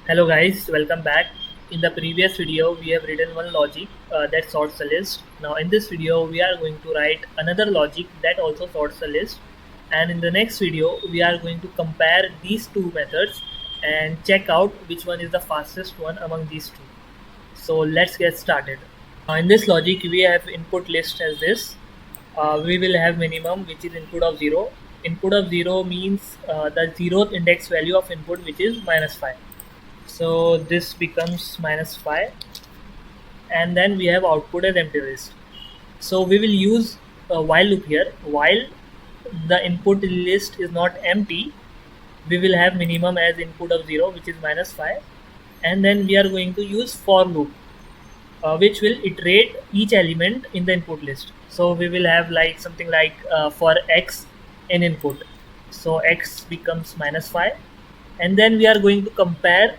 Hello guys, welcome back. In the previous video, we have written one logic that sorts a list. Now in this video, we are going to write another logic that also sorts a list. And in the next video, we are going to compare these two methods and check out which one is the fastest one among these two. So let's get started. In this logic, we have input list as this. We will have minimum, which is input of 0. Input of 0 means the 0th index value of input, which is -5. So this becomes -5, and then we have output as empty list. So we will use a while loop here. While the input list is not empty, we will have minimum as input of 0, which is -5, and then we are going to use for loop, which will iterate each element in the input list. So we will have like something like for x in input, so x becomes -5, and then we are going to compare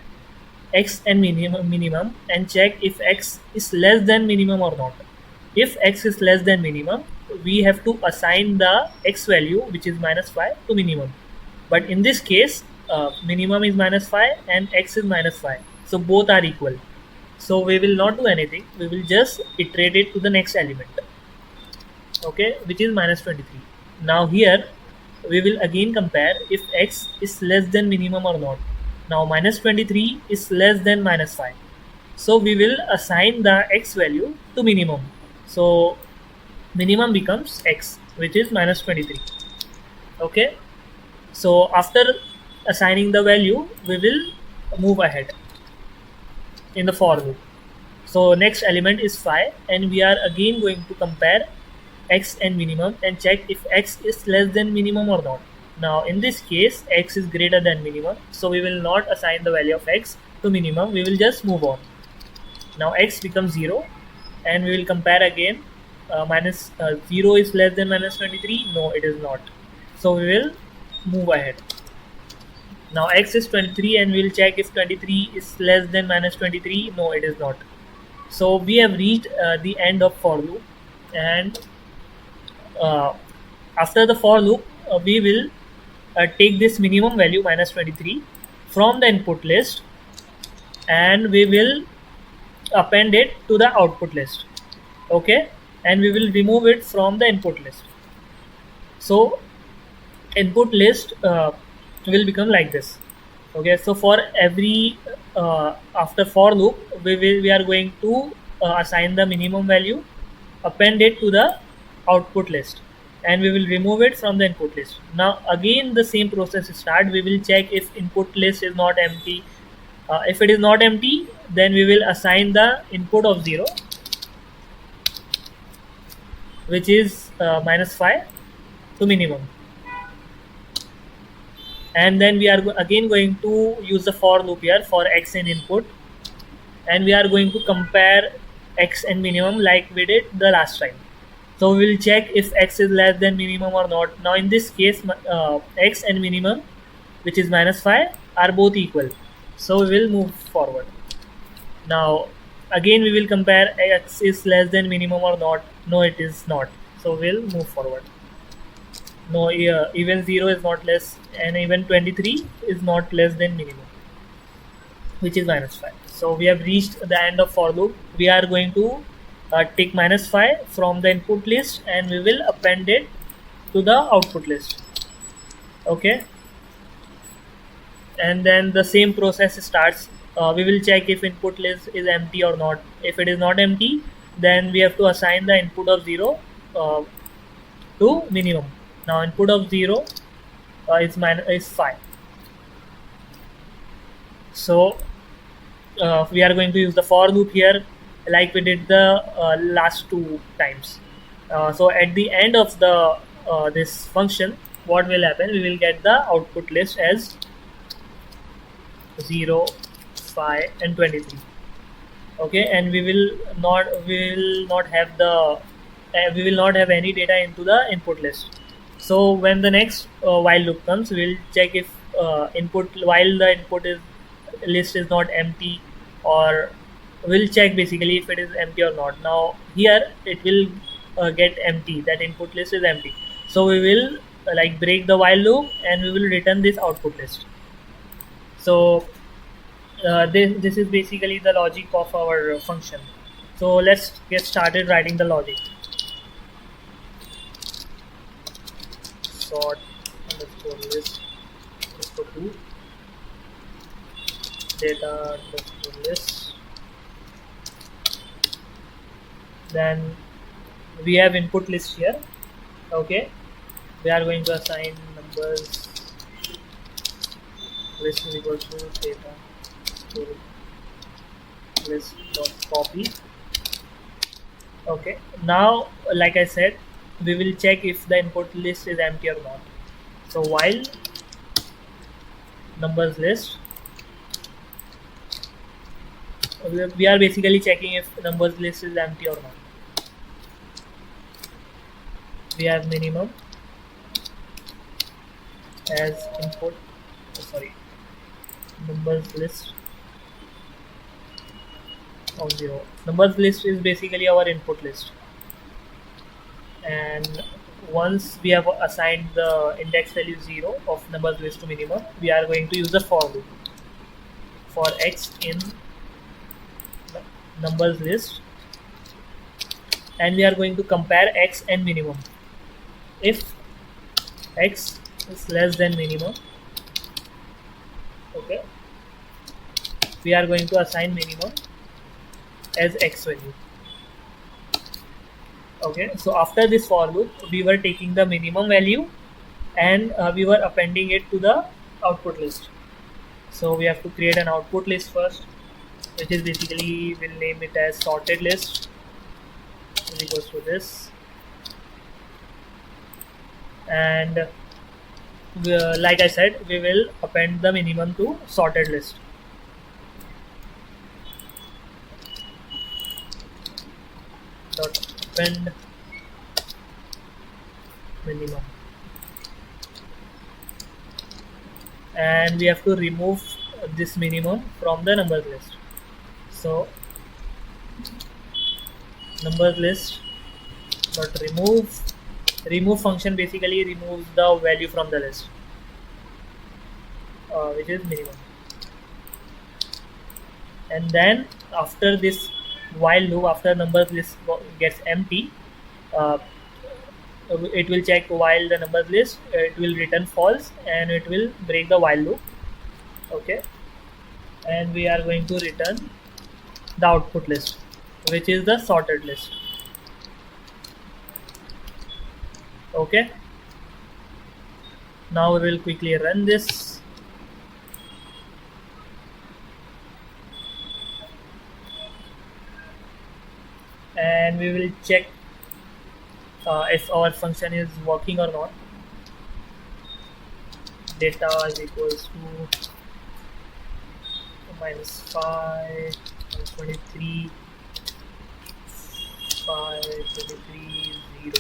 x and minimum and check if x is less than minimum or not. If x is less than minimum, we have to assign the x value, which is -5, to minimum. But in this case, minimum is -5 and x is -5, so both are equal. So we will not do anything, we will just iterate it to the next element, okay, which is -23. Now here we will again compare if x is less than minimum or not. Now -23 is less than -5, so we will assign the x value to minimum. So minimum becomes x, which is -23. Okay, so after assigning the value, we will move ahead in the for loop. So next element is 5, and we are again going to compare x and minimum and check if x is less than minimum or not. Now in this case, x is greater than minimum, so we will not assign the value of x to minimum, we will just move on. Now x becomes 0, and we will compare again. 0 is less than -23, no it is not, so we will move ahead. Now x is 23, and we will check if 23 is less than -23, no it is not. So we have reached the end of for loop, and uh, after the for loop, we will take this minimum value -23 from the input list, and we will append it to the output list. Okay, and we will remove it from the input list. So input list will become like this. Okay, so for every after for loop, we are going to assign the minimum value, append it to the output list, and we will remove it from the input list. Now again the same process start. We will check if input list is not empty. If it is not empty, then we will assign the input of 0, which is -5, to minimum, and then we are again going to use the for loop here for x in input, and we are going to compare x and minimum like we did the last time. So we will check if x is less than minimum or not. Now in this case, x and minimum, which is -5, are both equal, so we will move forward. Now again we will compare x is less than minimum or not. No it is not, so we'll move forward. No, even 0 is not less, and even 23 is not less than minimum, which is -5. So we have reached the end of for loop. We are going to take -5 from the input list, and we will append it to the output list. Okay, and then the same process starts. We will check if input list is empty or not. If it is not empty, then we have to assign the input of 0 to minimum. Now input of 0 is 5. So we are going to use the for loop here like we did the last two times. So at the end of the this function, what will happen? We will get the output list as 0, 5, and 23. Okay, and we will not have any data into the input list. So when the next while loop comes, we'll check if input while the input is list is not empty, or we'll check basically if it is empty or not. Now here it will get empty, that input list is empty, so we will like break the while loop, and we will return this output list. So this is basically the logic of our function. So let's get started writing the logic. Sort underscore list equal to data underscore list. Then we have input list here. Okay, we are going to assign numbers list is equal to data list dot copy. Okay, now like I said, we will check if the input list is empty or not. So while numbers list, we are basically checking if numbers list is empty or not. We have minimum as input, numbers list of 0. Numbers list is basically our input list, and once we have assigned the index value 0 of numbers list to minimum, we are going to use the for loop for x in numbers list, and we are going to compare x and minimum. If x is less than minimum, okay, we are going to assign minimum as x value. Okay, so after this for loop, we were taking the minimum value and we were appending it to the output list. So we have to create an output list first, which is basically, we'll name it as sorted list is equals to this, and like I said, we will append the minimum to sorted list. Dot append minimum, and we have to remove this minimum from the numbers list. So numbers list dot remove function basically removes the value from the list, which is minimum. And then after this while loop, after numbers list gets empty, it will check while the numbers list, it will return false, and it will break the while loop. Okay, and we are going to return the output list, which is the sorted list. Okay, now we will quickly run this. And we will check if our function is working or not. Data is equals to -5 23 5 23 0.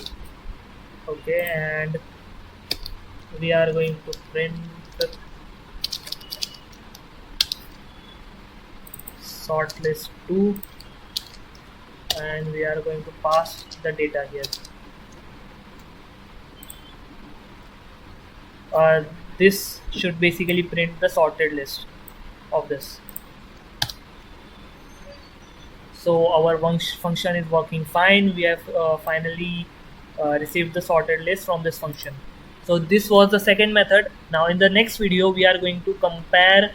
Okay, and we are going to print sort list 2, and we are going to pass the data here. This should basically print the sorted list of this. So our function is working fine. We have finally received the sorted list from this function. So this was the second method. Now in the next video, we are going to compare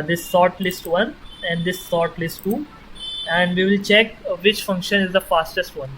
this sort list 1 and this sort list 2, and we will check which function is the fastest one.